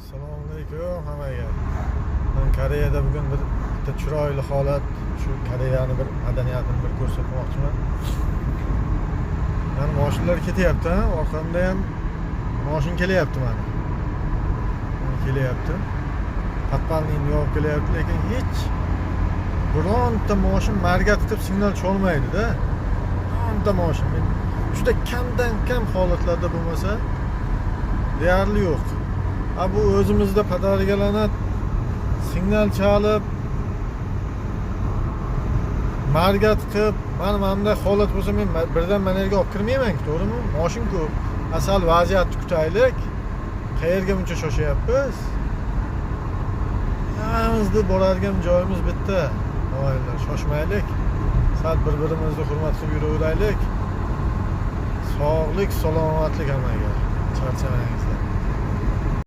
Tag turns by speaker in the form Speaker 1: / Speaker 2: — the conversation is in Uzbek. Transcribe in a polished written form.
Speaker 1: Assalomu alaykum hammaga. Men Koreyada bugun bitta chiroyli holat, shu Koreyani bir madaniyatini bir ko'rsatmoqchiman. Mana mashinalar ketyapti, orqamda ham mashina kelyapti mana. Kelyapti. Patpanlikni yopib kelyapti, lekin hech bironta mashina marga tutib signal cholmaydi-da. Bironta mashina. Juda kamdan kam holatlarda bo'lmasa deyarli yo'q. Bu o'zimizda padargalanat signal chalib marga tiqib mana bunday holat bo'lsa men birdan mana yerga olib kirmayman-ku, to'g'rimi? Mashina ko'p. Asal vaziyatni kutaylik. Qayerga buncha shoshyapmiz? Hammamizda boradigan joyimiz bitta. Oilalar, shoshmaylik. Sal bir-birimizni hurmat qilib yuraveraylik. Sog'lik, salomatlik hammaga. Charchamaymiz.